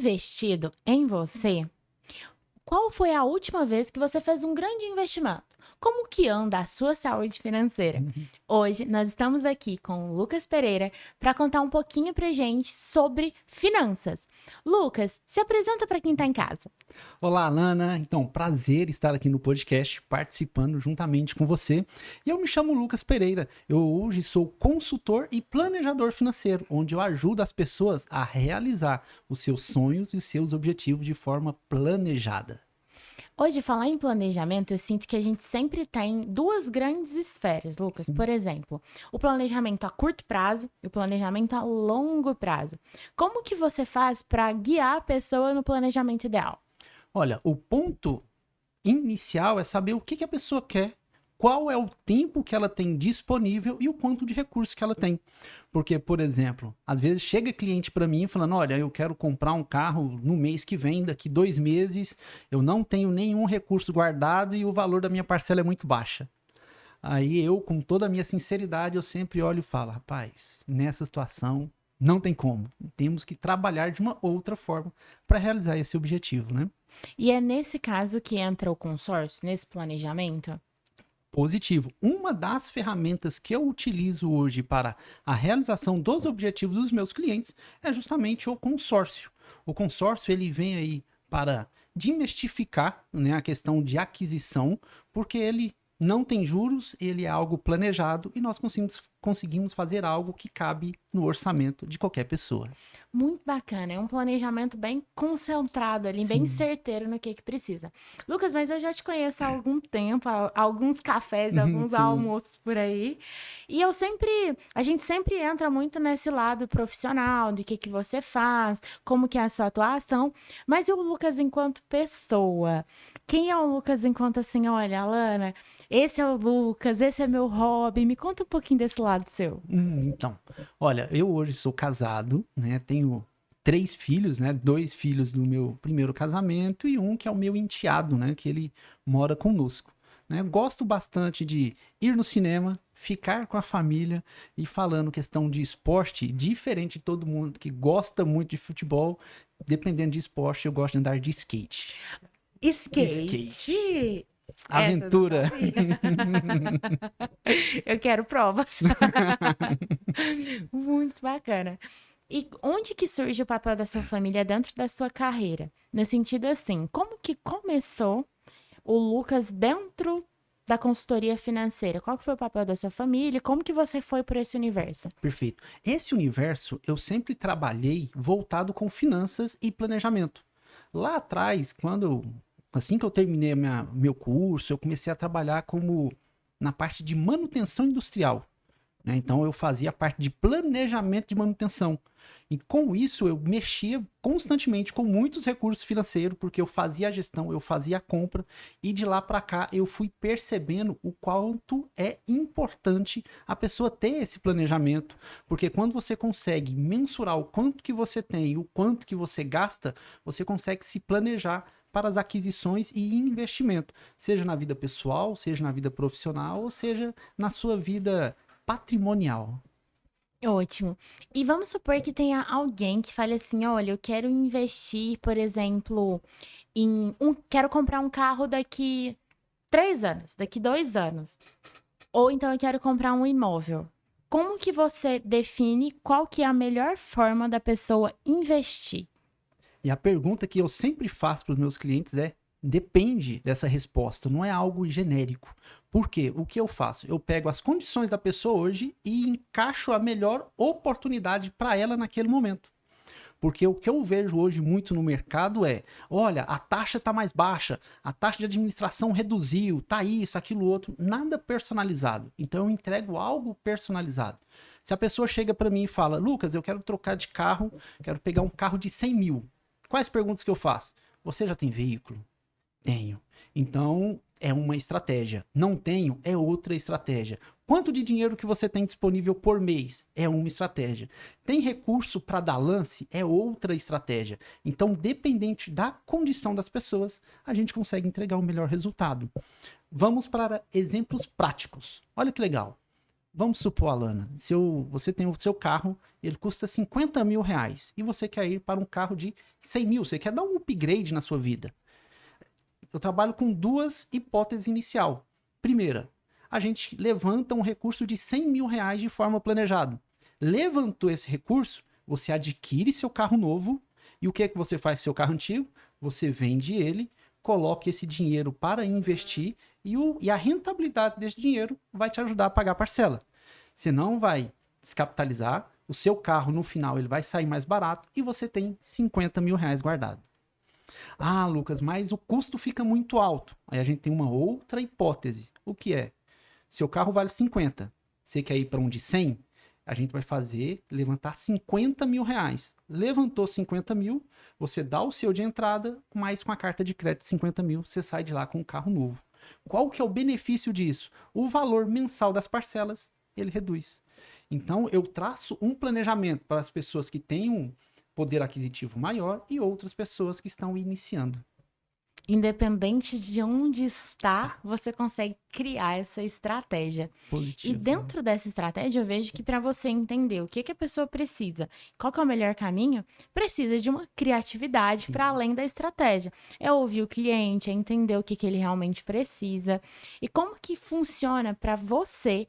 investido em você? Qual foi a última vez que você fez um grande investimento? Como que anda a sua saúde financeira? Hoje nós estamos aqui com o Lucas Pereira para contar um pouquinho pra gente sobre finanças. Lucas, se apresenta para quem está em casa. Olá, Alana. Então, prazer estar aqui no podcast participando juntamente com você. E eu me chamo Lucas Pereira. Eu hoje sou consultor e planejador financeiro, onde eu ajudo as pessoas a realizar os seus sonhos e seus objetivos de forma planejada. Hoje, falar em planejamento, eu sinto que a gente sempre tem duas grandes esferas, Lucas. Sim. Por exemplo, o planejamento a curto prazo e o planejamento a longo prazo. Como que você faz para guiar a pessoa no planejamento ideal? Olha, o ponto inicial é saber o que a pessoa quer, qual é o tempo que ela tem disponível e o quanto de recursos que ela tem. Porque, por exemplo, às vezes chega cliente para mim falando, olha, eu quero comprar um carro no mês que vem, daqui 2 meses, eu não tenho nenhum recurso guardado e o valor da minha parcela é muito baixa. Aí eu, com toda a minha sinceridade, eu sempre olho e falo, rapaz, nessa situação não tem como. Temos que trabalhar de uma outra forma para realizar esse objetivo, né? E é nesse caso que entra o consórcio, nesse planejamento? Positivo. Uma das ferramentas que eu utilizo hoje para a realização dos objetivos dos meus clientes é justamente o consórcio. O consórcio ele vem aí para desmistificar, né, a questão de aquisição, porque ele não tem juros, ele é algo planejado e nós conseguimos fazer algo que cabe no orçamento de qualquer pessoa. Muito bacana, é um planejamento bem concentrado ali, bem Sim. certeiro no que precisa. Lucas, mas eu já te conheço há algum tempo, há alguns cafés, alguns Sim. almoços por aí, e a gente sempre entra muito nesse lado profissional, de que você faz, como que é a sua atuação, mas e o Lucas enquanto pessoa? Quem é o Lucas enquanto assim, olha, Alana, esse é o Lucas, esse é meu hobby, me conta um pouquinho desse lado seu. Então, olha, eu hoje sou casado, né? Tenho 3 filhos, né? 2 filhos do meu primeiro casamento e um que é o meu enteado, né? Que ele mora conosco, né? Gosto bastante de ir no cinema, ficar com a família e falando questão de esporte, diferente de todo mundo que gosta muito de futebol, dependendo de esporte, eu gosto de andar de skate. Skate? Essa eu não Aventura. sabia. Eu quero provas. Muito bacana. E onde que surge o papel da sua família dentro da sua carreira? No sentido assim, como que começou o Lucas dentro da consultoria financeira? Qual que foi o papel da sua família? Como que você foi por esse universo? Perfeito. Esse universo eu sempre trabalhei voltado com finanças e planejamento. Lá atrás, assim que eu terminei meu curso, eu comecei a trabalhar como na parte de manutenção industrial, né? Então eu fazia a parte de planejamento de manutenção. E com isso eu mexia constantemente com muitos recursos financeiros, porque eu fazia a gestão, eu fazia a compra, e de lá para cá eu fui percebendo o quanto é importante a pessoa ter esse planejamento, porque quando você consegue mensurar o quanto que você tem e o quanto que você gasta, você consegue se planejar para as aquisições e investimento, seja na vida pessoal, seja na vida profissional, ou seja na sua vida patrimonial. Ótimo. E vamos supor que tenha alguém que fale assim: olha, eu quero investir, por exemplo, quero comprar um carro daqui 3 anos, daqui 2 anos. Ou então eu quero comprar um imóvel. Como que você define qual que é a melhor forma da pessoa investir? E a pergunta que eu sempre faço para os meus clientes é: depende dessa resposta, não é algo genérico. Por quê? O que eu faço? Eu pego as condições da pessoa hoje e encaixo a melhor oportunidade para ela naquele momento. Porque o que eu vejo hoje muito no mercado é, olha, a taxa está mais baixa, a taxa de administração reduziu, tá isso, aquilo outro, nada personalizado. Então eu entrego algo personalizado. Se a pessoa chega para mim e fala, Lucas, eu quero trocar de carro, quero pegar um carro de 100 mil. Quais perguntas que eu faço? Você já tem veículo? Tenho. Então, é uma estratégia. Não tenho, é outra estratégia. Quanto de dinheiro que você tem disponível por mês? É uma estratégia. Tem recurso para dar lance? É outra estratégia. Então, dependente da condição das pessoas, a gente consegue entregar o melhor resultado. Vamos para exemplos práticos. Olha que legal. Vamos supor, Alana, você tem o seu carro, ele custa 50 mil reais, e você quer ir para um carro de 100 mil, você quer dar um upgrade na sua vida. Eu trabalho com duas hipóteses inicial. Primeira, a gente levanta um recurso de 100 mil reais de forma planejada. Levantou esse recurso, você adquire seu carro novo, e o que é que você faz com seu carro antigo? Você vende ele, coloca esse dinheiro para investir, e a rentabilidade desse dinheiro vai te ajudar a pagar a parcela. Você não vai descapitalizar, o seu carro no final ele vai sair mais barato e você tem 50 mil reais guardado. Ah, Lucas, mas o custo fica muito alto. Aí a gente tem uma outra hipótese. O que é? Seu carro vale 50. Você quer ir para um de 100? A gente vai levantar 50 mil reais. Levantou 50 mil, você dá o seu de entrada, mais com a carta de crédito de 50 mil, você sai de lá com um carro novo. Qual que é o benefício disso? O valor mensal das parcelas, ele reduz. Então, eu traço um planejamento para as pessoas que têm um poder aquisitivo maior e outras pessoas que estão iniciando. Independente de onde está, você consegue criar essa estratégia. Positivo. E dentro dessa estratégia, eu vejo que para você entender o que a pessoa precisa, qual que é o melhor caminho, precisa de uma criatividade para além da estratégia. É ouvir o cliente, é entender o que ele realmente precisa. E como que funciona para você.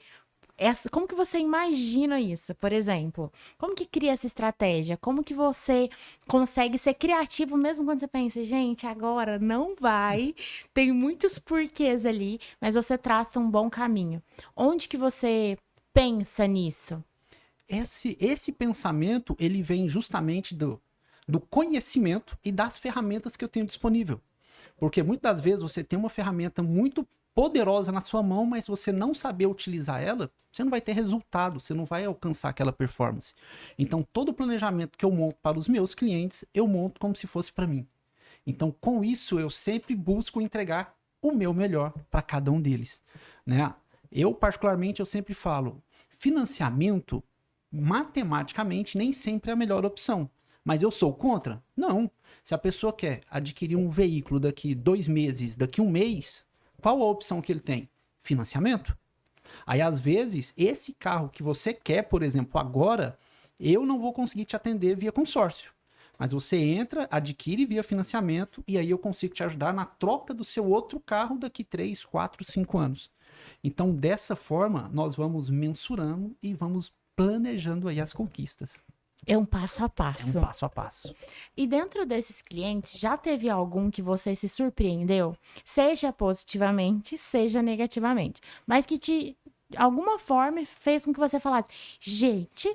Como que você imagina isso, por exemplo? Como que cria essa estratégia? Como que você consegue ser criativo mesmo quando você pensa, gente, agora não vai, tem muitos porquês ali, mas você traça um bom caminho. Onde que você pensa nisso? Esse pensamento, ele vem justamente do conhecimento e das ferramentas que eu tenho disponível. Porque muitas das vezes você tem uma ferramenta muito poderosa na sua mão, mas você não saber utilizar ela, você não vai ter resultado, você não vai alcançar aquela performance. Então, todo o planejamento que eu monto para os meus clientes, eu monto como se fosse para mim. Então, com isso, eu sempre busco entregar o meu melhor para cada um deles, né? Eu, particularmente, eu sempre falo, financiamento, matematicamente, nem sempre é a melhor opção. Mas eu sou contra? Não. Se a pessoa quer adquirir um veículo daqui 2 meses, daqui 1 mês, qual a opção que ele tem? Financiamento. Aí, às vezes, esse carro que você quer, por exemplo, agora, eu não vou conseguir te atender via consórcio. Mas você entra, adquire via financiamento e aí eu consigo te ajudar na troca do seu outro carro daqui 3, 4, 5 anos. Então, dessa forma, nós vamos mensurando e vamos planejando aí as conquistas. É um passo a passo. É um passo a passo. E dentro desses clientes, já teve algum que você se surpreendeu? Seja positivamente, seja negativamente. Mas que de alguma forma fez com que você falasse, gente,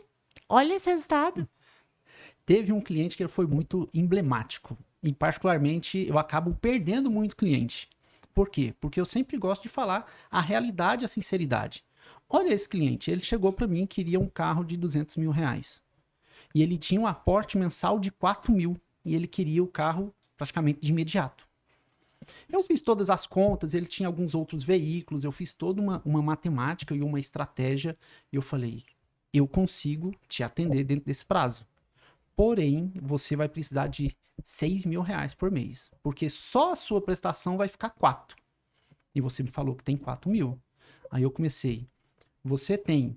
olha esse resultado. Teve um cliente que foi muito emblemático. E particularmente, eu acabo perdendo muito cliente. Por quê? Porque eu sempre gosto de falar a realidade e a sinceridade. Olha esse cliente, ele chegou para mim e queria um carro de 200 mil reais. E ele tinha um aporte mensal de 4 mil. E ele queria o carro praticamente de imediato. Eu fiz todas as contas, ele tinha alguns outros veículos, eu fiz toda uma matemática e uma estratégia. E eu falei, eu consigo te atender dentro desse prazo. Porém, você vai precisar de 6 mil reais por mês. Porque só a sua prestação vai ficar 4. E você me falou que tem 4 mil. Aí eu comecei, você tem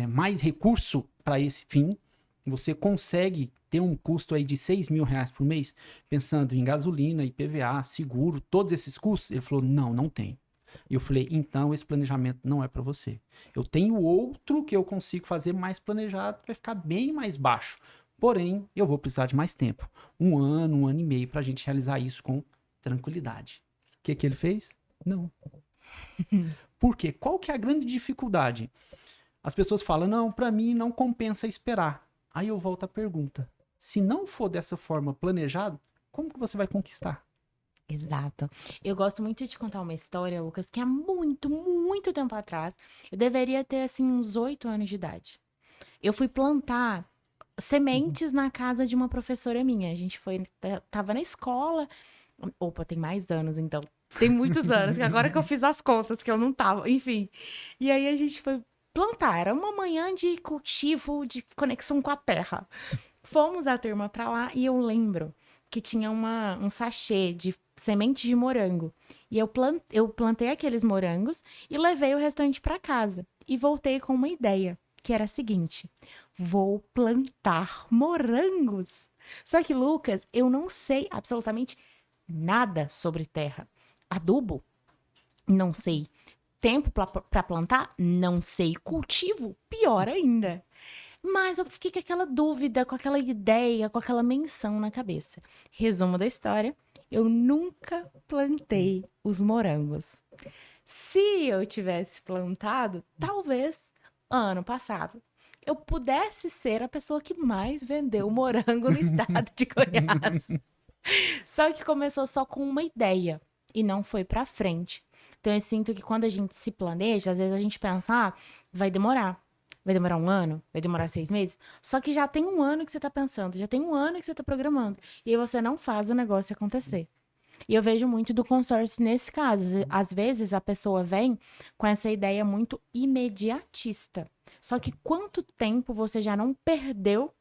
mais recurso para esse fim, você consegue ter um custo aí de 6 mil reais por mês, pensando em gasolina, IPVA, seguro, todos esses custos? Ele falou, não tem. E eu falei, então esse planejamento não é para você. Eu tenho outro que eu consigo fazer mais planejado, vai ficar bem mais baixo. Porém, eu vou precisar de mais tempo. 1 ano, 1 ano e meio para a gente realizar isso com tranquilidade. O que ele fez? Não. Por quê? Qual que é a grande dificuldade? As pessoas falam, não, para mim não compensa esperar. Aí eu volto à pergunta. Se não for dessa forma planejado, como que você vai conquistar? Exato. Eu gosto muito de contar uma história, Lucas, que há muito, muito tempo atrás, eu deveria ter, assim, uns 8 anos de idade. Eu fui plantar sementes na casa de uma professora minha. A gente tava na escola. Opa, tem mais anos, então. Tem muitos anos, que agora que eu fiz as contas, que eu não tava, enfim. E aí a gente foi plantar. Era uma manhã de cultivo, de conexão com a terra. Fomos a turma pra lá e eu lembro que tinha um sachê de semente de morango. E eu plantei aqueles morangos e levei o restante pra casa. e voltei com uma ideia, que era a seguinte: vou plantar morangos. Só que, Lucas, eu não sei absolutamente nada sobre terra. Adubo? Não sei. Tempo para plantar? Não sei. Cultivo? Pior ainda. Mas eu fiquei com aquela dúvida, com aquela ideia, com aquela menção na cabeça. Resumo da história: eu nunca plantei os morangos. Se eu tivesse plantado, talvez ano passado eu pudesse ser a pessoa que mais vendeu morango no estado de Goiás. Só que começou só com uma ideia e não foi pra frente. Então eu sinto que quando a gente se planeja, às vezes a gente pensa, vai demorar. Vai demorar um ano? Vai demorar 6 meses? Só que já tem um ano que você tá pensando, já tem um ano que você tá programando. E aí você não faz o negócio acontecer. E eu vejo muito do consórcio nesse caso. Às vezes a pessoa vem com essa ideia muito imediatista. Só que quanto tempo você já não perdeu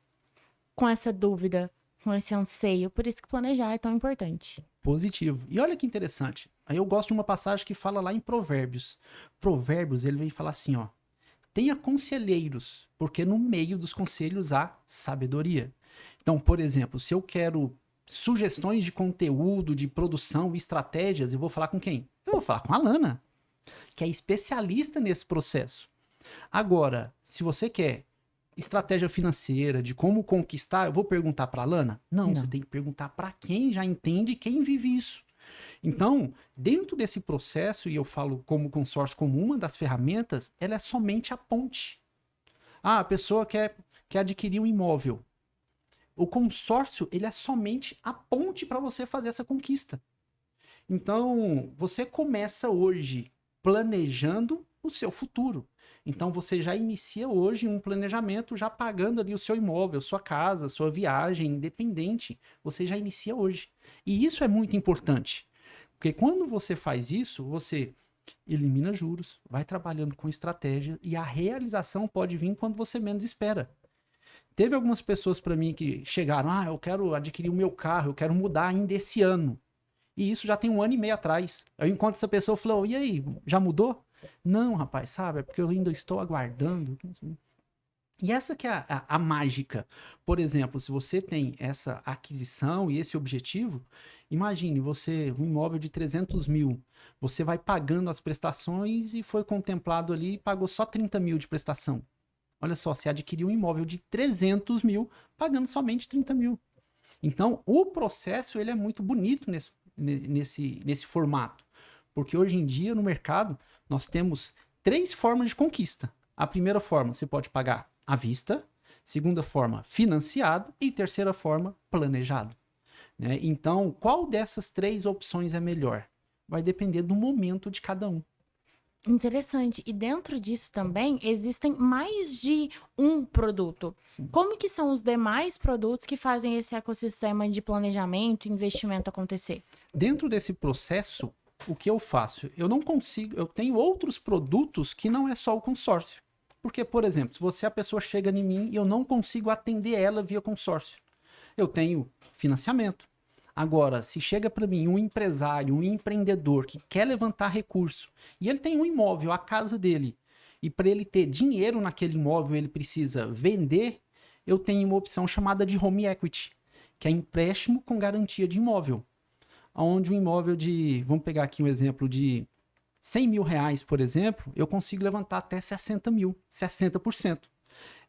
com essa dúvida, com esse anseio? Por isso que planejar é tão importante. Positivo. E olha que interessante. Aí eu gosto de uma passagem que fala lá em Provérbios. Provérbios, ele vem falar assim, ó. Tenha conselheiros, porque no meio dos conselhos há sabedoria. Então, por exemplo, se eu quero sugestões de conteúdo, de produção, estratégias, eu vou falar com quem? Eu vou falar com a Lana, que é especialista nesse processo. Agora, se você quer estratégia financeira, de como conquistar, eu vou perguntar para a Lana? Não, você tem que perguntar para quem já entende, quem vive isso. Então, dentro desse processo, e eu falo como consórcio como uma das ferramentas, ela é somente a ponte. A pessoa quer adquirir um imóvel. O consórcio, ele é somente a ponte para você fazer essa conquista. Então, você começa hoje planejando o seu futuro. Então, você já inicia hoje um planejamento, já pagando ali o seu imóvel, sua casa, sua viagem, independente. Você já inicia hoje. E isso é muito importante. Porque quando você faz isso, você elimina juros, vai trabalhando com estratégia e a realização pode vir quando você menos espera. Teve algumas pessoas para mim que chegaram, eu quero adquirir o meu carro, eu quero mudar ainda esse ano. E isso já tem 1 ano e meio atrás. Eu encontro essa pessoa e falo, e aí, já mudou? Não, rapaz, sabe, é porque eu ainda estou aguardando. E essa que é a mágica. Por exemplo, se você tem essa aquisição e esse objetivo, imagine um imóvel de 300 mil, você vai pagando as prestações e foi contemplado ali e pagou só 30 mil de prestação. Olha só, você adquiriu um imóvel de 300 mil pagando somente 30 mil. Então, o processo ele é muito bonito nesse formato. Porque hoje em dia, no mercado, nós temos 3 formas de conquista. A primeira forma, você pode pagar à vista. Segunda forma, financiado. E terceira forma, planejado. Né? Então, qual dessas 3 opções é melhor? Vai depender do momento de cada um. Interessante. E dentro disso também existem mais de um produto. Sim. Como que são os demais produtos que fazem esse ecossistema de planejamento e investimento acontecer? Dentro desse processo, o que eu faço? Eu tenho outros produtos que não é só o consórcio. Porque, por exemplo, se a pessoa chega em mim e eu não consigo atender ela via consórcio, eu tenho financiamento. Agora, se chega para mim um empresário, um empreendedor que quer levantar recurso e ele tem um imóvel, a casa dele, e para ele ter dinheiro naquele imóvel ele precisa vender, eu tenho uma opção chamada de home equity, que é empréstimo com garantia de imóvel. Onde um imóvel vamos pegar aqui um exemplo de 100 mil reais, por exemplo, eu consigo levantar até 60 mil, 60%.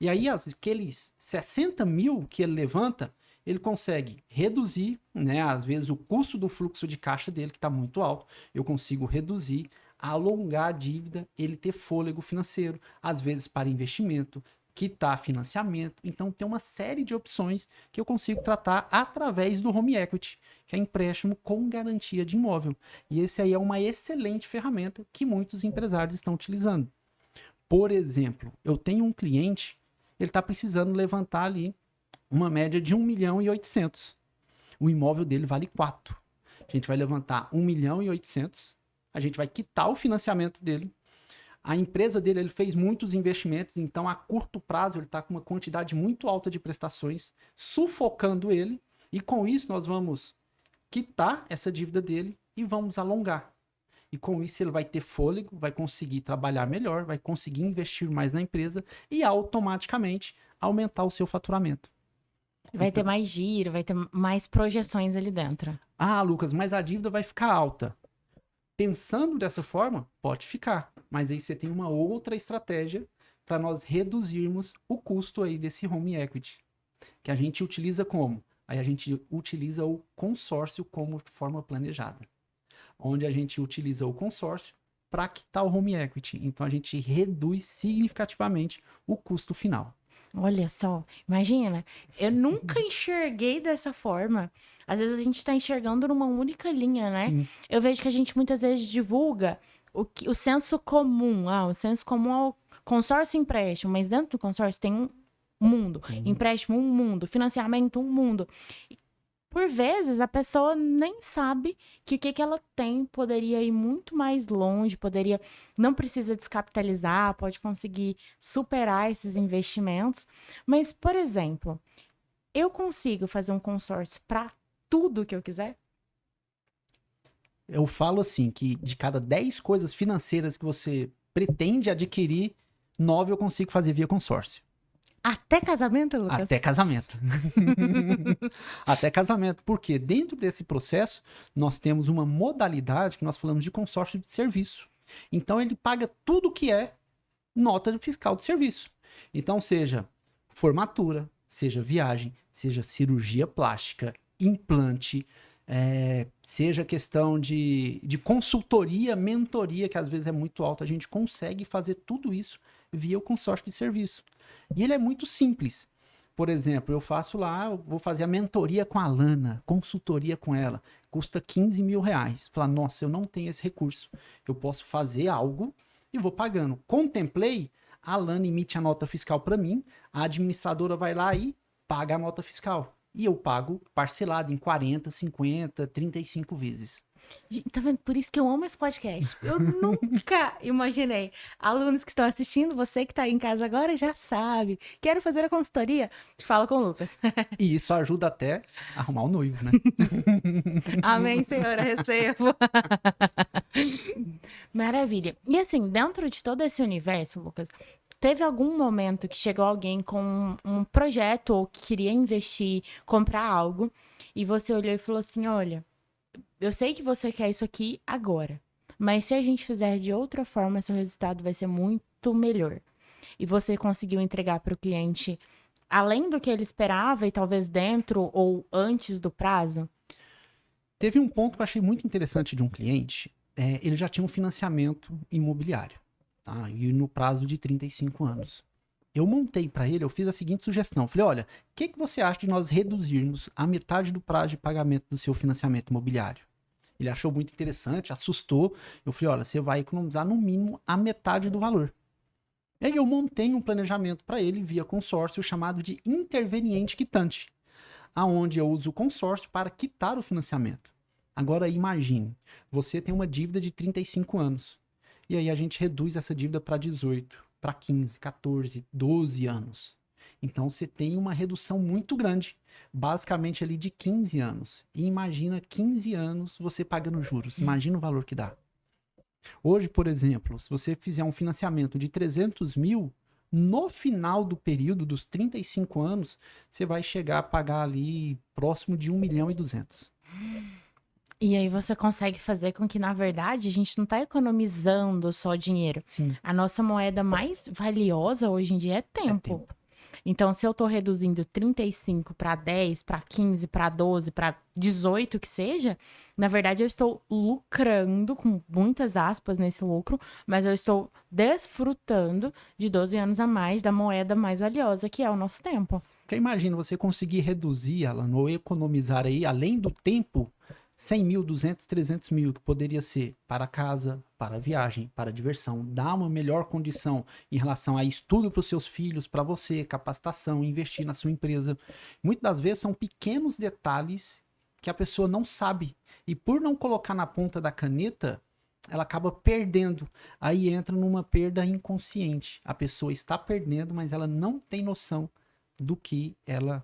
E aí aqueles 60 mil que ele levanta, ele consegue reduzir, né, às vezes, o custo do fluxo de caixa dele, que está muito alto. Eu consigo reduzir, alongar a dívida, ele ter fôlego financeiro, às vezes para investimento, quitar financiamento. Então, tem uma série de opções que eu consigo tratar através do home equity, que é empréstimo com garantia de imóvel. E esse aí é uma excelente ferramenta que muitos empresários estão utilizando. Por exemplo, eu tenho um cliente, ele está precisando levantar ali uma média de 1.800.000. O imóvel dele vale 4. A gente vai levantar 1.800.000. A gente vai quitar o financiamento dele. A empresa dele, ele fez muitos investimentos, então a curto prazo ele está com uma quantidade muito alta de prestações, sufocando ele. E com isso nós vamos quitar essa dívida dele e vamos alongar. E com isso ele vai ter fôlego, vai conseguir trabalhar melhor, vai conseguir investir mais na empresa e automaticamente aumentar o seu faturamento. Vai ter Então, mais giro, vai ter mais projeções ali dentro. ah, Lucas, mas a dívida vai ficar alta. Pensando dessa forma, pode ficar. Mas aí você tem uma outra estratégia para nós reduzirmos o custo aí desse home equity. Que a gente utiliza como? Aí a gente utiliza o consórcio como forma planejada. Onde a gente utiliza o consórcio para quitar o home equity. Então a gente reduz significativamente o custo final. Olha só, imagina, eu nunca enxerguei dessa forma. Às vezes a gente está enxergando numa única linha, né? Sim. Eu vejo que a gente muitas vezes divulga o senso comum. Ah, o senso comum é o consórcio e empréstimo, mas dentro do consórcio tem um mundo. Empréstimo, um mundo. Financiamento, um mundo. Por vezes, a pessoa nem sabe que o que ela tem poderia ir muito mais longe, poderia, não precisa descapitalizar, pode conseguir superar esses investimentos. Mas, por exemplo, eu consigo fazer um consórcio para tudo que eu quiser? Eu falo assim, que de cada 10 coisas financeiras que você pretende adquirir, 9 eu consigo fazer via consórcio. Até casamento, Lucas? Até casamento. Até casamento. Porque dentro desse processo, nós temos uma modalidade que nós falamos de consórcio de serviço. Então, ele paga tudo que é nota fiscal de serviço. Então, seja formatura, seja viagem, seja cirurgia plástica, implante, seja questão de consultoria, mentoria, que às vezes é muito alto, a gente consegue fazer tudo isso via o consórcio de serviço. E ele é muito simples. Por exemplo, eu faço lá, eu vou fazer a mentoria com a Lana, consultoria com ela, custa 15 mil reais. Falar, nossa, eu não tenho esse recurso. Eu posso fazer algo e vou pagando. Contemplei, a Lana emite a nota fiscal para mim, a administradora vai lá e paga a nota fiscal. E eu pago parcelado em 40, 50, 35 vezes. Tá vendo? Por isso que eu amo esse podcast. Eu nunca imaginei. Alunos que estão assistindo, você que tá aí em casa agora já sabe. Quero fazer a consultoria? Fala com o Lucas. E isso ajuda até a arrumar o noivo, né? Amém, Senhora, recebo. Maravilha. E assim, dentro de todo esse universo, Lucas, teve algum momento que chegou alguém com um projeto ou que queria investir, comprar algo, e você olhou e falou assim: olha, eu sei que você quer isso aqui agora, mas se a gente fizer de outra forma, seu resultado vai ser muito melhor. E você conseguiu entregar para o cliente além do que ele esperava e talvez dentro ou antes do prazo? Teve um ponto que eu achei muito interessante de um cliente. Ele já tinha um financiamento imobiliário, tá? E no prazo de 35 anos. Eu montei para ele, eu fiz a seguinte sugestão. Falei, olha, o que você acha de nós reduzirmos a metade do prazo de pagamento do seu financiamento imobiliário? Ele achou muito interessante, assustou. Eu falei, olha, você vai economizar no mínimo a metade do valor. E aí eu montei um planejamento para ele via consórcio chamado de interveniente quitante, aonde eu uso o consórcio para quitar o financiamento. Agora imagine, você tem uma dívida de 35 anos. E aí a gente reduz essa dívida para 18, para 15, 14, 12 anos. Então você tem uma redução muito grande, basicamente ali de 15 anos. E imagina 15 anos você pagando juros. Imagina o valor que dá. Hoje, por exemplo, se você fizer um financiamento de 300 mil, no final do período dos 35 anos, você vai chegar a pagar ali próximo de 1.200.000. E aí você consegue fazer com que, na verdade, a gente não está economizando só dinheiro. Sim. A nossa moeda mais valiosa hoje em dia é tempo. Então, se eu estou reduzindo 35 para 10, para 15, para 12, para 18, que seja, na verdade eu estou lucrando, com muitas aspas nesse lucro, mas eu estou desfrutando de 12 anos a mais da moeda mais valiosa, que é o nosso tempo. Porque imagina você conseguir reduzir ela, ou economizar aí, além do tempo, 100 mil, 200, 300 mil, que poderia ser para casa, para viagem, para diversão, dar uma melhor condição em relação a estudo para os seus filhos, para você, capacitação, investir na sua empresa. Muitas das vezes são pequenos detalhes que a pessoa não sabe. E por não colocar na ponta da caneta, ela acaba perdendo. Aí entra numa perda inconsciente. A pessoa está perdendo, mas ela não tem noção do que ela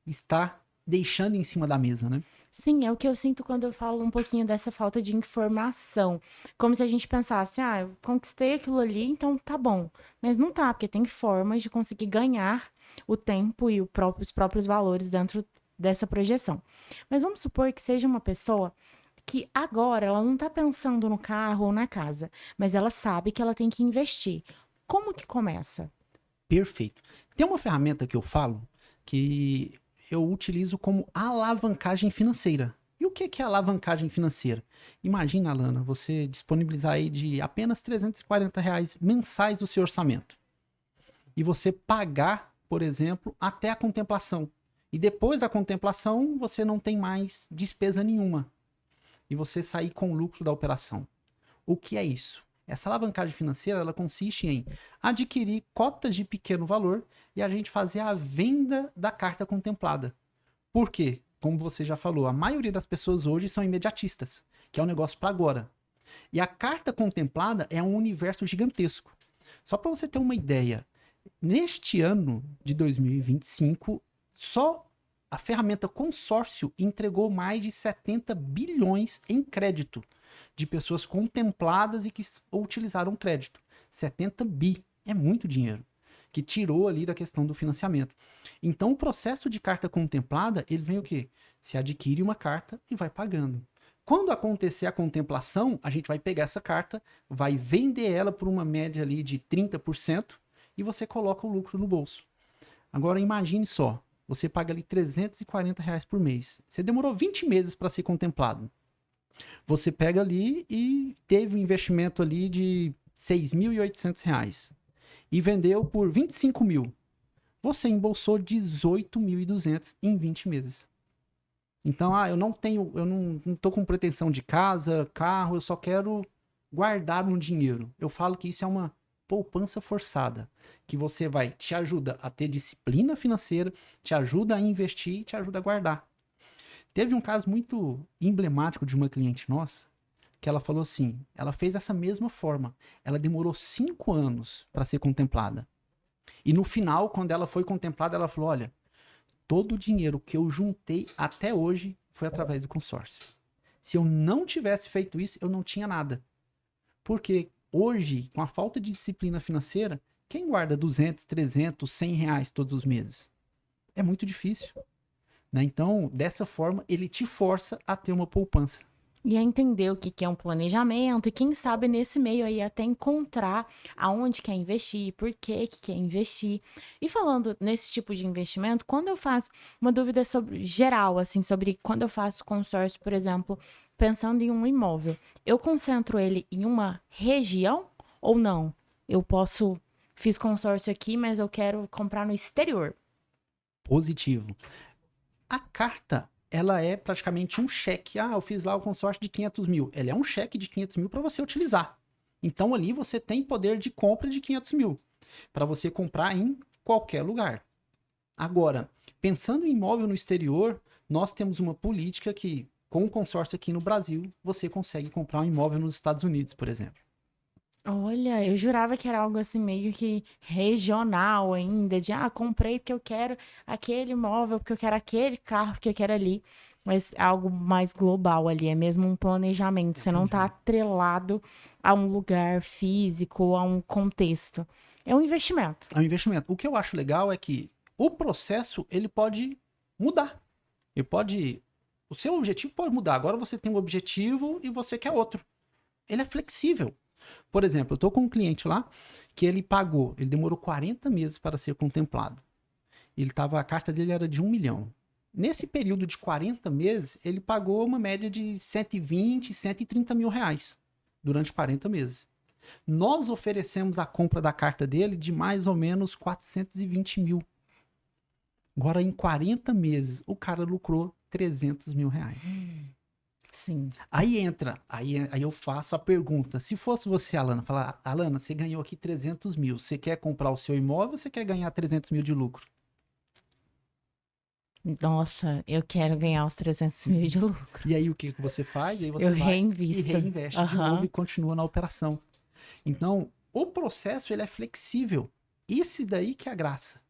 está deixando em cima da mesa, né? Sim, é o que eu sinto quando eu falo um pouquinho dessa falta de informação. Como se a gente pensasse, ah, eu conquistei aquilo ali, então tá bom. Mas não tá, porque tem formas de conseguir ganhar o tempo e os próprios valores dentro dessa projeção. Mas vamos supor que seja uma pessoa que agora ela não tá pensando no carro ou na casa, mas ela sabe que ela tem que investir. Como que começa? Perfeito. Tem uma ferramenta que eu falo que eu utilizo como alavancagem financeira. E o que é alavancagem financeira? Imagina, Alana, você disponibilizar aí de apenas R$ 340 mensais do seu orçamento. E você pagar, por exemplo, até a contemplação. E depois da contemplação, você não tem mais despesa nenhuma. E você sair com o lucro da operação. O que é isso? Essa alavancagem financeira, ela consiste em adquirir cotas de pequeno valor e a gente fazer a venda da carta contemplada. Por quê? Como você já falou, a maioria das pessoas hoje são imediatistas, que é um negócio para agora. E a carta contemplada é um universo gigantesco. Só para você ter uma ideia, neste ano de 2025, só a ferramenta consórcio entregou mais de 70 bilhões em crédito de pessoas contempladas e que utilizaram crédito. 70 bi é muito dinheiro, que tirou ali da questão do financiamento. Então, o processo de carta contemplada, ele vem o quê? Se adquire uma carta e vai pagando. Quando acontecer a contemplação, a gente vai pegar essa carta, vai vender ela por uma média ali de 30% e você coloca o lucro no bolso. Agora, imagine só, você paga ali R$ 340 por mês. Você demorou 20 meses para ser contemplado. Você pega ali e teve um investimento ali de R$ 6.800 e vendeu por 25 mil. Você embolsou 18.200 em 20 meses. Então, eu não tô com pretensão de casa, carro, eu só quero guardar um dinheiro. Eu falo que isso é uma poupança forçada, que você te ajuda a ter disciplina financeira, te ajuda a investir e te ajuda a guardar. Teve um caso muito emblemático de uma cliente nossa, que ela falou assim, ela fez essa mesma forma, ela demorou 5 anos para ser contemplada. E no final, quando ela foi contemplada, ela falou, olha, todo o dinheiro que eu juntei até hoje foi através do consórcio. Se eu não tivesse feito isso, eu não tinha nada. Porque hoje, com a falta de disciplina financeira, quem guarda 200, 300, R$ 100 todos os meses? É muito difícil. Né? Então, dessa forma, ele te força a ter uma poupança. E a entender o que é um planejamento, e quem sabe nesse meio aí até encontrar aonde quer investir, por que quer investir. E falando nesse tipo de investimento, quando eu faço uma dúvida sobre geral, assim, sobre quando eu faço consórcio, por exemplo, pensando em um imóvel, eu concentro ele em uma região ou não? Fiz consórcio aqui, mas eu quero comprar no exterior. Positivo. A carta, ela é praticamente um cheque. Eu fiz lá o consórcio de 500 mil. Ela é um cheque de 500 mil para você utilizar. Então, ali você tem poder de compra de 500 mil para você comprar em qualquer lugar. Agora, pensando em imóvel no exterior, nós temos uma política que, com o consórcio aqui no Brasil, você consegue comprar um imóvel nos Estados Unidos, por exemplo. Olha, eu jurava que era algo assim meio que regional ainda, de comprei porque eu quero aquele imóvel, porque eu quero aquele carro, porque eu quero ali. Mas é algo mais global ali, é mesmo um planejamento. Você não tá Entendi. atrelado a um lugar físico, a um contexto. É um investimento. É um investimento. O que eu acho legal é que o processo, ele pode mudar. O seu objetivo pode mudar. Agora você tem um objetivo e você quer outro. Ele é flexível. Por exemplo, eu estou com um cliente lá que ele demorou 40 meses para ser contemplado. A carta dele era de 1 milhão. Nesse período de 40 meses, ele pagou uma média de 120, 130 mil reais durante 40 meses. Nós oferecemos a compra da carta dele de mais ou menos 420 mil. Agora, em 40 meses, o cara lucrou 300 mil reais. Sim. Aí eu faço a pergunta. Se fosse você, Alana, falar, Alana, você ganhou aqui 300 mil. Você quer comprar o seu imóvel ou você quer ganhar 300 mil de lucro? Nossa, eu quero ganhar os 300 mil de lucro. E aí o que você faz? Aí você Eu vai e reinvisto. reinveste de novo e continua na operação. Então, o processo ele é flexível. Esse daí que é a graça.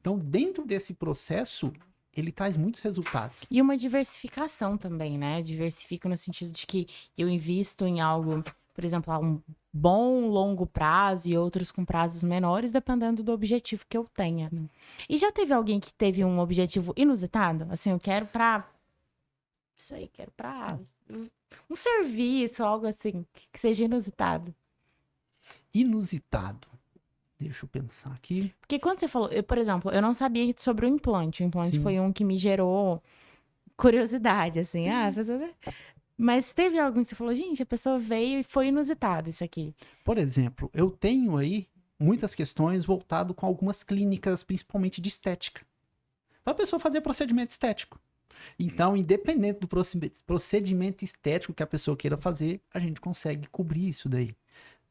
Então, dentro desse processo, ele traz muitos resultados. E uma diversificação também, né? Diversifico no sentido de que eu invisto em algo, por exemplo, a um bom longo prazo e outros com prazos menores, dependendo do objetivo que eu tenha. E já teve alguém que teve um objetivo inusitado? Assim, eu quero pra... Isso aí, quero pra... Um serviço, algo assim, que seja inusitado. Inusitado. Deixa eu pensar aqui. Porque quando você falou, por exemplo, eu não sabia sobre o implante. O implante Sim. foi um que me gerou curiosidade, assim. Ah, mas teve algum que você falou, gente, a pessoa veio e foi inusitado isso aqui. Por exemplo, eu tenho aí muitas questões voltado com algumas clínicas, principalmente de estética. Para a pessoa fazer procedimento estético. Então, independente do procedimento estético que a pessoa queira fazer, a gente consegue cobrir isso daí.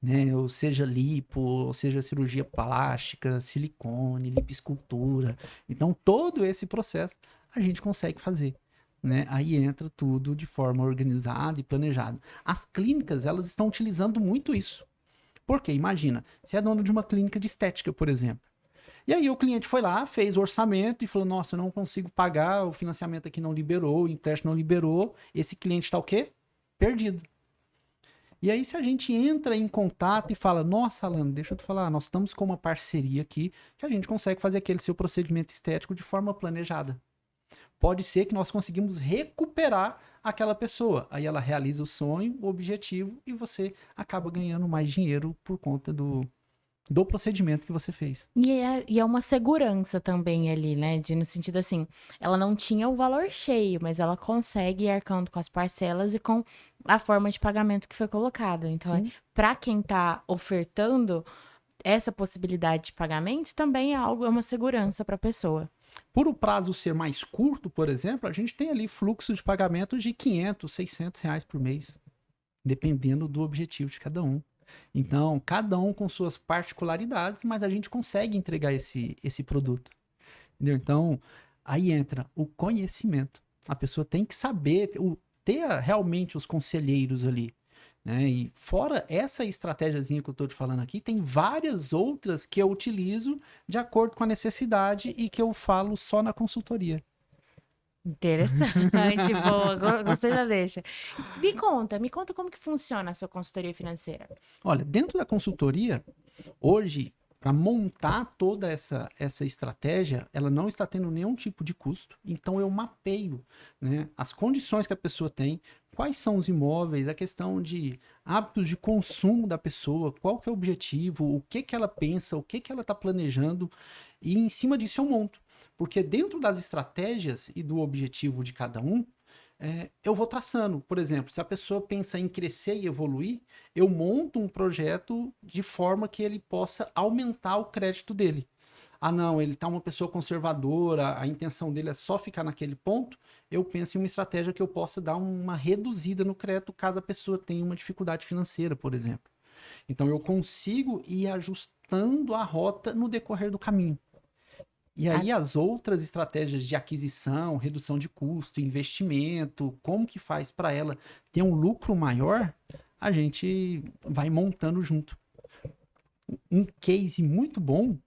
Né? Ou seja lipo, ou seja cirurgia plástica, silicone, lipoescultura. Então, todo esse processo a gente consegue fazer. Né? Aí entra tudo de forma organizada e planejada. As clínicas, elas estão utilizando muito isso. Porque, imagina, você é dono de uma clínica de estética, por exemplo. E aí o cliente foi lá, fez o orçamento e falou, nossa, eu não consigo pagar, o financiamento aqui não liberou, o empréstimo não liberou. Esse cliente está o quê? Perdido. E aí, se a gente entra em contato e fala, nossa, Alana, deixa eu te falar, nós estamos com uma parceria aqui que a gente consegue fazer aquele seu procedimento estético de forma planejada. Pode ser que nós conseguimos recuperar aquela pessoa. Aí ela realiza o sonho, o objetivo, e você acaba ganhando mais dinheiro por conta do procedimento que você fez. E é uma segurança também ali, né? No sentido assim, ela não tinha o valor cheio, mas ela consegue ir arcando com as parcelas e com a forma de pagamento que foi colocada. Então, para quem está ofertando essa possibilidade de pagamento, também é uma segurança para a pessoa. Por o prazo ser mais curto, por exemplo, a gente tem ali fluxo de pagamento de R$500, R$600 por mês, dependendo do objetivo de cada um. Então, cada um com suas particularidades, mas a gente consegue entregar esse produto. Entendeu? Então, aí entra o conhecimento. A pessoa tem que saber, ter realmente os conselheiros ali. Né? E fora essa estratégiazinha que eu estou te falando aqui, tem várias outras que eu utilizo de acordo com a necessidade e que eu falo só na consultoria. Interessante, boa, gostei da deixa. Me conta como que funciona a sua consultoria financeira. Olha, dentro da consultoria, hoje, para montar toda essa estratégia, ela não está tendo nenhum tipo de custo. Então, eu mapeio, né, as condições que a pessoa tem, quais são os imóveis, a questão de hábitos de consumo da pessoa, qual que é o objetivo, o que ela pensa, o que ela está planejando, e em cima disso eu monto. Porque dentro das estratégias e do objetivo de cada um, eu vou traçando. Por exemplo, se a pessoa pensa em crescer e evoluir, eu monto um projeto de forma que ele possa aumentar o crédito dele. Ah, não, ele está uma pessoa conservadora, a intenção dele é só ficar naquele ponto, eu penso em uma estratégia que eu possa dar uma reduzida no crédito caso a pessoa tenha uma dificuldade financeira, por exemplo. Então, eu consigo ir ajustando a rota no decorrer do caminho. E aí as outras estratégias de aquisição, redução de custo, investimento, como que faz para ela ter um lucro maior, a gente vai montando junto. Um case muito bom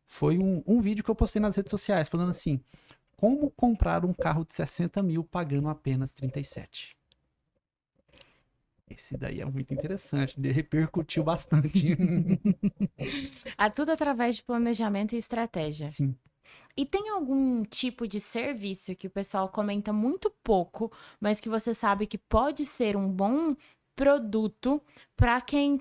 foi um vídeo que eu postei nas redes sociais, falando assim, como comprar um carro de 60 mil pagando apenas 37. Esse daí é muito interessante, repercutiu bastante. Tudo através de planejamento e estratégia. Sim. E tem algum tipo de serviço que o pessoal comenta muito pouco, mas que você sabe que pode ser um bom produto para quem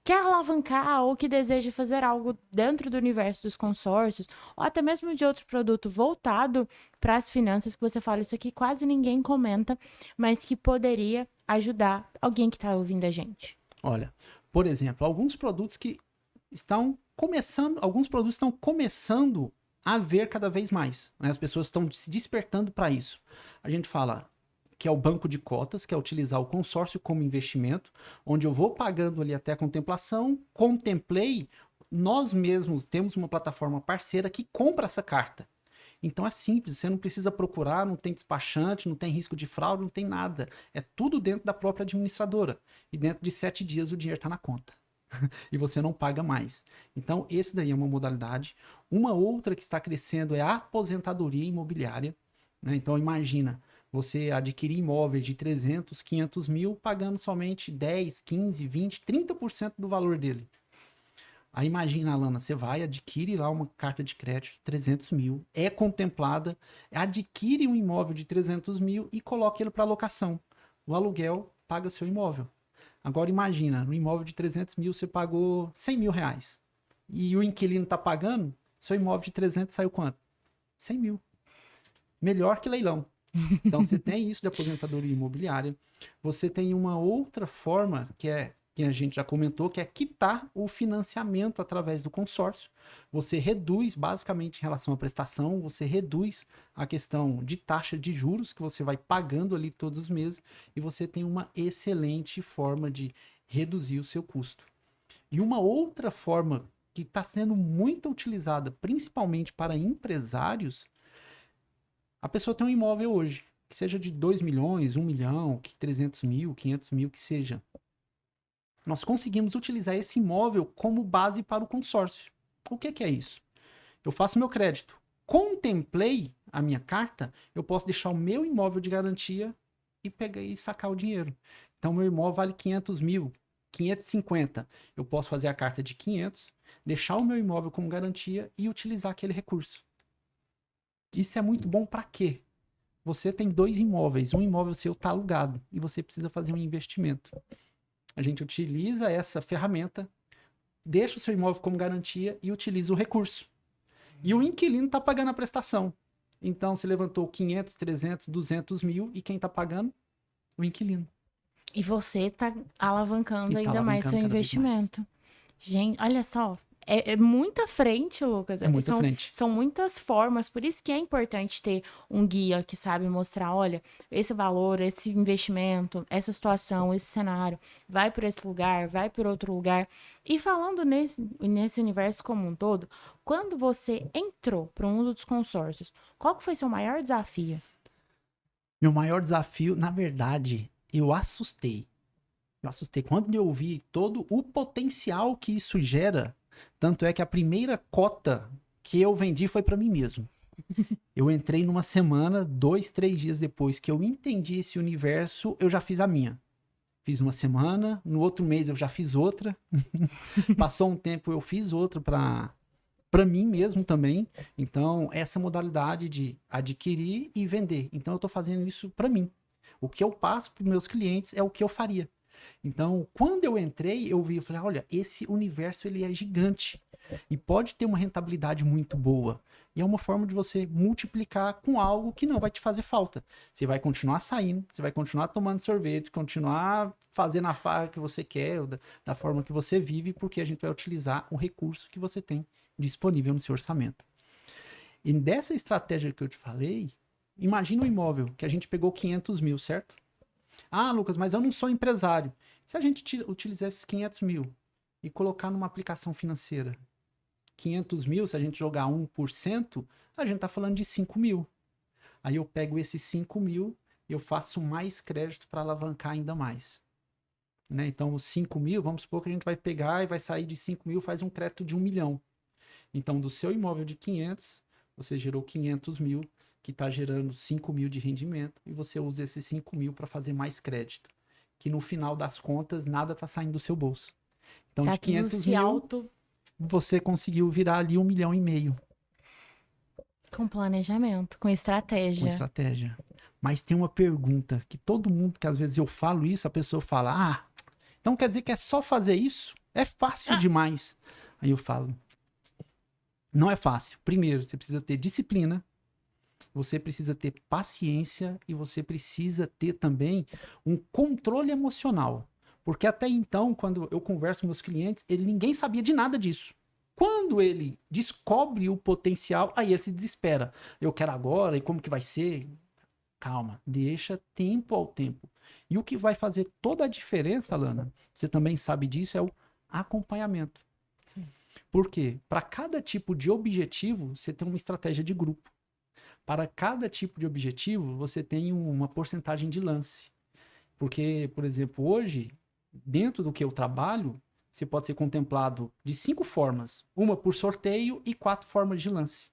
quer alavancar ou que deseja fazer algo dentro do universo dos consórcios, ou até mesmo de outro produto voltado para as finanças, que você fala, isso aqui quase ninguém comenta, mas que poderia ajudar alguém que está ouvindo a gente? Olha, por exemplo, alguns produtos que estão começando a ver cada vez mais, né? As pessoas estão se despertando para isso. A gente fala que é o banco de cotas, que é utilizar o consórcio como investimento, onde eu vou pagando ali até a contemplação, contemplei, nós mesmos temos uma plataforma parceira que compra essa carta. Então é simples, você não precisa procurar, não tem despachante, não tem risco de fraude, não tem nada. É tudo dentro da própria administradora. E dentro de 7 dias o dinheiro está na conta. e você não paga mais. Então, esse daí é uma modalidade. Uma outra que está crescendo é a aposentadoria imobiliária, né? Então, imagina, você adquirir imóveis de 300, 500 mil, pagando somente 10, 15, 20, 30% do valor dele. Aí imagina, Alana, você vai, adquire lá uma carta de crédito de 300 mil, é contemplada, adquire um imóvel de 300 mil e coloca ele para locação. O aluguel paga seu imóvel. Agora imagina, no imóvel de 300 mil você pagou 100 mil reais. E o inquilino está pagando, seu imóvel de 300 saiu quanto? 100 mil. Melhor que leilão. Então você tem isso de aposentadoria imobiliária. Você tem uma outra forma que a gente já comentou, que é quitar o financiamento através do consórcio. Você reduz basicamente em relação à prestação, você reduz a questão de taxa de juros que você vai pagando ali todos os meses e você tem uma excelente forma de reduzir o seu custo. E uma outra forma que está sendo muito utilizada, principalmente para empresários, a pessoa tem um imóvel hoje, que seja de 2 milhões, 1 milhão, 300 mil, 500 mil, que seja. Nós conseguimos utilizar esse imóvel como base para o consórcio. O que é isso? Eu faço meu crédito. Contemplei a minha carta, eu posso deixar o meu imóvel de garantia e pegar e sacar o dinheiro. Então, meu imóvel vale 500 mil, 550. Eu posso fazer a carta de 500, deixar o meu imóvel como garantia e utilizar aquele recurso. Isso é muito bom para quê? Você tem 2 imóveis, um imóvel seu está alugado e você precisa fazer um investimento. A gente utiliza essa ferramenta, deixa o seu imóvel como garantia e utiliza o recurso. E o inquilino está pagando a prestação. Então, você levantou 500, 300, 200 mil e quem está pagando? O inquilino. E você está alavancando Está ainda mais alavancando seu cada vez mais. investimento. Gente, olha só. É muita frente, Lucas. É muito à frente. São muitas formas, por isso que é importante ter um guia que sabe mostrar, olha, esse valor, esse investimento, essa situação, esse cenário, vai por esse lugar, vai por outro lugar. E falando nesse universo como um todo, quando você entrou para um dos consórcios, qual que foi seu maior desafio? Meu maior desafio, na verdade, eu assustei. Eu assustei quando eu vi todo o potencial que isso gera. Tanto é que a primeira cota que eu vendi foi para mim mesmo. Eu entrei numa semana, 2, 3 dias depois que eu entendi esse universo, eu já fiz a minha. Fiz uma semana, no outro mês eu já fiz outra. Passou um tempo, eu fiz outra para mim mesmo também. Então, essa modalidade de adquirir e vender. Então, eu estou fazendo isso para mim. O que eu passo para os meus clientes é o que eu faria. Então, quando eu entrei, eu vi, eu falei, olha, esse universo ele é gigante e pode ter uma rentabilidade muito boa. E é uma forma de você multiplicar com algo que não vai te fazer falta. Você vai continuar saindo, você vai continuar tomando sorvete, continuar fazendo a farra que você quer, da forma que você vive, porque a gente vai utilizar o recurso que você tem disponível no seu orçamento. E dessa estratégia que eu te falei, imagina um imóvel que a gente pegou 500 mil, certo? Ah, Lucas, mas eu não sou empresário. Se a gente utilizar esses 500 mil e colocar numa aplicação financeira, 500 mil, se a gente jogar 1%, a gente está falando de 5 mil. Aí eu pego esses 5 mil e eu faço mais crédito para alavancar ainda mais. Né? Então, os 5 mil, vamos supor que a gente vai pegar e vai sair de 5 mil, faz um crédito de 1 milhão. Então, do seu imóvel de 500, você gerou 500 mil, que está gerando 5 mil de rendimento, e você usa esses 5 mil para fazer mais crédito. Que no final das contas, nada está saindo do seu bolso. Então, Tá de 500 tudo se mil, você conseguiu virar ali 1,5 milhão. com planejamento, com Com estratégia. estratégia. Mas tem uma pergunta que todo mundo, que às vezes eu falo isso, a pessoa fala, ah, então quer dizer que é só fazer isso? É fácil demais. Aí eu falo, não é fácil. Primeiro, você precisa ter disciplina, você precisa ter paciência e você precisa ter também um controle emocional. Porque até então, quando eu converso com meus clientes, ninguém sabia de nada disso. Quando ele descobre o potencial, aí ele se desespera. Eu quero agora, e como que vai ser? Calma, deixa tempo ao tempo. E o que vai fazer toda a diferença, Alana, você também sabe disso, é o acompanhamento. Sim. Por quê? Para cada tipo de objetivo, você tem uma estratégia de grupo. Para cada tipo de objetivo, você tem uma porcentagem de lance. Porque, por exemplo, hoje, dentro do que eu trabalho, você pode ser contemplado de 5 formas. Uma por sorteio e 4 formas de lance.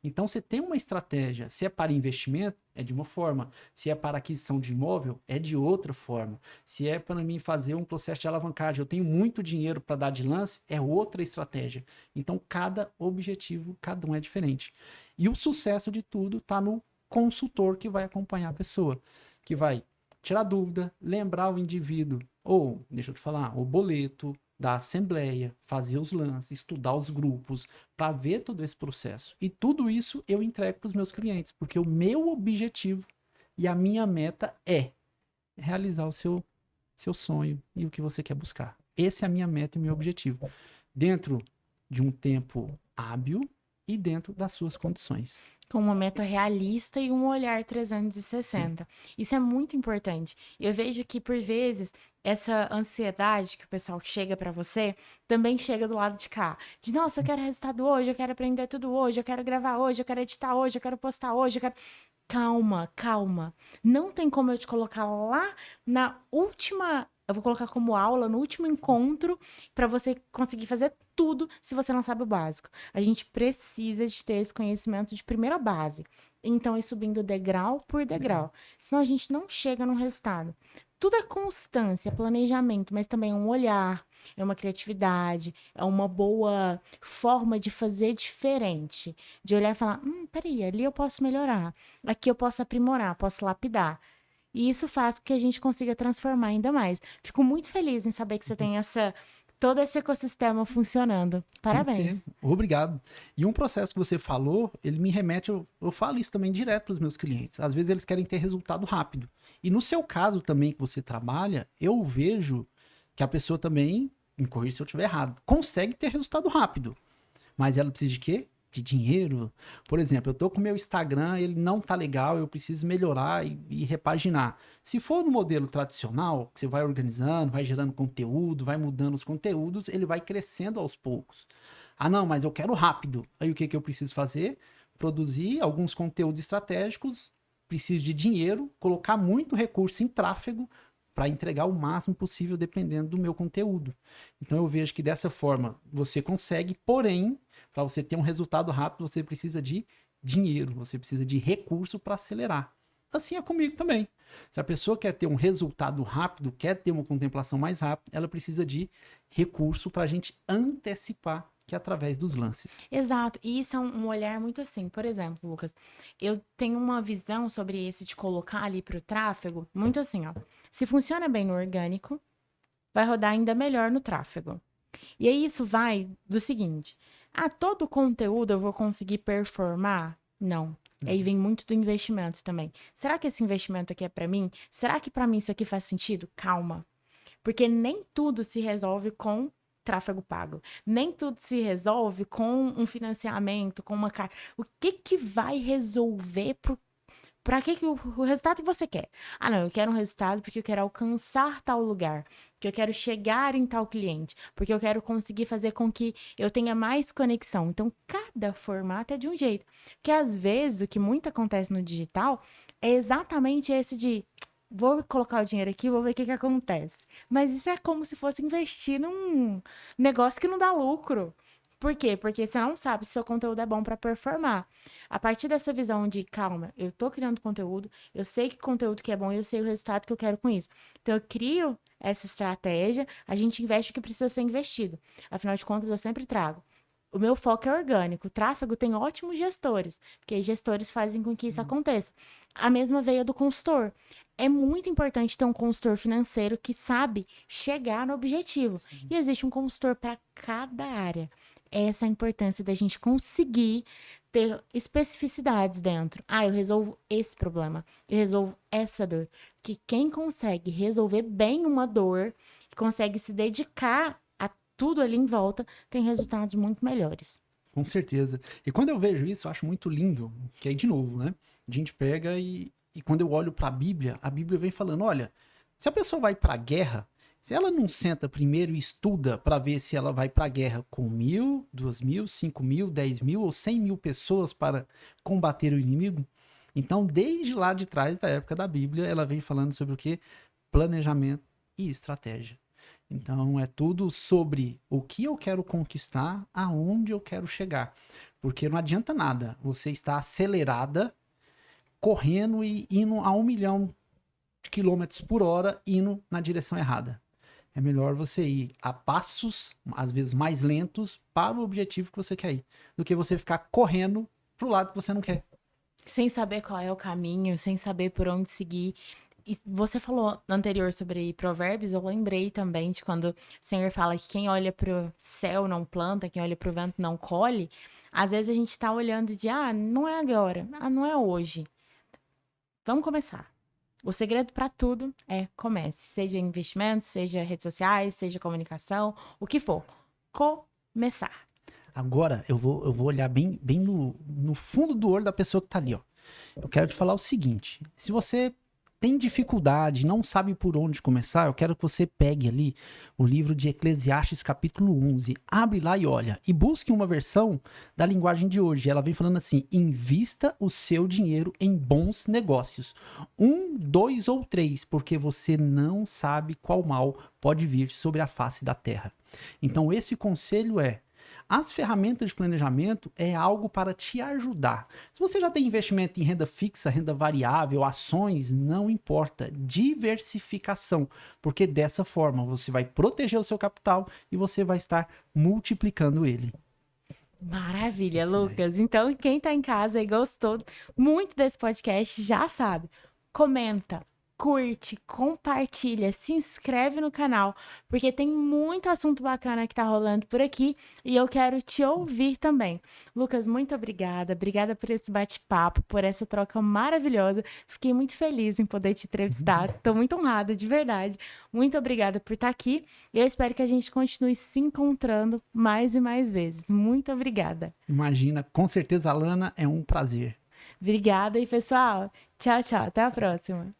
Então, você tem uma estratégia. Se é para investimento, é de uma forma. Se é para aquisição de imóvel, é de outra forma. Se é para mim fazer um processo de alavancagem, eu tenho muito dinheiro para dar de lance, é outra estratégia. Então, cada objetivo, cada um é diferente. E o sucesso de tudo está no consultor que vai acompanhar a pessoa, que vai tirar dúvida, lembrar o indivíduo, ou, deixa eu te falar, o boleto da assembleia, fazer os lances, estudar os grupos, para ver todo esse processo. E tudo isso eu entrego para os meus clientes, porque o meu objetivo e a minha meta é realizar o seu sonho e o que você quer buscar. Essa é a minha meta e meu objetivo, dentro de um tempo hábil e dentro das suas condições. Com uma meta realista e um olhar 360. Sim. Isso é muito importante. Eu vejo que, por vezes, essa ansiedade que o pessoal chega para você, também chega do lado de cá. De, nossa, eu quero resultado hoje, eu quero aprender tudo hoje, eu quero gravar hoje, eu quero editar hoje, eu quero postar hoje, eu quero... Calma, calma. Não tem como eu te colocar lá na última... Eu vou colocar como aula no último encontro para você conseguir fazer tudo se você não sabe o básico. A gente precisa de ter esse conhecimento de primeira base. Então, ir subindo degrau por degrau. Senão a gente não chega no resultado. Tudo é constância, planejamento, mas também é um olhar, é uma criatividade, é uma boa forma de fazer diferente. De olhar e falar, peraí, ali eu posso melhorar. Aqui eu posso aprimorar, posso lapidar. E isso faz com que a gente consiga transformar ainda mais. Fico muito feliz em saber que você tem todo esse ecossistema funcionando. Parabéns. Obrigado. E um processo que você falou, ele me remete, eu falo isso também direto para os meus clientes. Às vezes eles querem ter resultado rápido. E no seu caso também que você trabalha, eu vejo que a pessoa também, me corrija se eu estiver errado, consegue ter resultado rápido. Mas ela precisa de quê? De dinheiro. Por exemplo, eu tô com o meu Instagram, ele não tá legal, eu preciso melhorar e repaginar. Se for no modelo tradicional, que você vai organizando, vai gerando conteúdo, vai mudando os conteúdos, ele vai crescendo aos poucos. Ah, não, mas eu quero rápido. Aí o que eu preciso fazer? Produzir alguns conteúdos estratégicos, preciso de dinheiro, colocar muito recurso em tráfego para entregar o máximo possível dependendo do meu conteúdo. Então eu vejo que dessa forma você consegue, porém, para você ter um resultado rápido, você precisa de dinheiro, você precisa de recurso para acelerar. Assim é comigo também. Se a pessoa quer ter um resultado rápido, quer ter uma contemplação mais rápida, ela precisa de recurso para a gente antecipar, que é através dos lances. Exato, e isso é um olhar muito assim. Por exemplo, Lucas, eu tenho uma visão sobre esse de colocar ali para o tráfego, muito assim, ó. Se funciona bem no orgânico, vai rodar ainda melhor no tráfego. E aí isso vai do seguinte: todo o conteúdo eu vou conseguir performar? Não. Aí vem muito do investimento também. Será que esse investimento aqui é para mim? Será que para mim isso aqui faz sentido? Calma. Porque nem tudo se resolve com tráfego pago. Nem tudo se resolve com um financiamento, com uma carta. O que vai resolver para que o resultado que você quer? Ah, não, eu quero um resultado porque eu quero alcançar tal lugar, porque eu quero chegar em tal cliente, porque eu quero conseguir fazer com que eu tenha mais conexão. Então, cada formato é de um jeito. Porque às vezes o que muito acontece no digital é exatamente esse de vou colocar o dinheiro aqui, vou ver o que acontece. Mas isso é como se fosse investir num negócio que não dá lucro. Por quê? Porque você não sabe se seu conteúdo é bom para performar. A partir dessa visão de, calma, eu tô criando conteúdo, eu sei que conteúdo que é bom e eu sei o resultado que eu quero com isso. Então, eu crio essa estratégia, a gente investe o que precisa ser investido. Afinal de contas, eu sempre trago. O meu foco é orgânico. O tráfego tem ótimos gestores, porque gestores fazem com que isso aconteça. A mesma veia do consultor. É muito importante ter um consultor financeiro que sabe chegar no objetivo. E existe um consultor para cada área. Essa é a importância da gente conseguir ter especificidades dentro. Eu resolvo esse problema, eu resolvo essa dor. Que quem consegue resolver bem uma dor, consegue se dedicar a tudo ali em volta, tem resultados muito melhores. Com certeza. E quando eu vejo isso, eu acho muito lindo, que aí de novo, né? A gente pega e quando eu olho para a Bíblia vem falando, olha, se a pessoa vai para a guerra, se ela não senta primeiro e estuda para ver se ela vai para a guerra com 1.000, 2.000, 5.000, 10.000 ou 100.000 pessoas para combater o inimigo, então desde lá de trás, da época da Bíblia, ela vem falando sobre o quê? Planejamento e estratégia. Então, é tudo sobre o que eu quero conquistar, aonde eu quero chegar. Porque não adianta nada você estar acelerada, correndo e indo a 1 milhão de quilômetros por hora, indo na direção errada. É melhor você ir a passos, às vezes mais lentos, para o objetivo que você quer ir, do que você ficar correndo pro lado que você não quer. Sem saber qual é o caminho, sem saber por onde seguir. E você falou anterior sobre provérbios, eu lembrei também de quando o Senhor fala que quem olha pro céu não planta, quem olha pro vento não colhe. Às vezes a gente tá olhando de, não é agora, não é hoje. Vamos começar. O segredo para tudo é comece. Seja investimento, seja redes sociais, seja comunicação, o que for. Começar. Agora eu vou olhar bem no fundo do olho da pessoa que tá ali, ó. Eu quero te falar o seguinte: se você tem dificuldade, não sabe por onde começar, eu quero que você pegue ali o livro de Eclesiastes, capítulo 11, abre lá e olha, e busque uma versão da linguagem de hoje. Ela vem falando assim: invista o seu dinheiro em bons negócios, 1, 2 ou 3, porque você não sabe qual mal pode vir sobre a face da terra. Então esse conselho é: as ferramentas de planejamento é algo para te ajudar. Se você já tem investimento em renda fixa, renda variável, ações, não importa. Diversificação, porque dessa forma você vai proteger o seu capital e você vai estar multiplicando ele. Maravilha, Lucas. Então, quem tá em casa e gostou muito desse podcast já sabe. Comenta, curte, compartilha, se inscreve no canal, porque tem muito assunto bacana que tá rolando por aqui e eu quero te ouvir também. Lucas, muito obrigada. Obrigada por esse bate-papo, por essa troca maravilhosa. Fiquei muito feliz em poder te entrevistar. Tô muito honrada, de verdade. Muito obrigada por estar aqui. E eu espero que a gente continue se encontrando mais e mais vezes. Muito obrigada. Imagina, com certeza, Alana, é um prazer. Obrigada e pessoal, tchau, tchau. Até a próxima.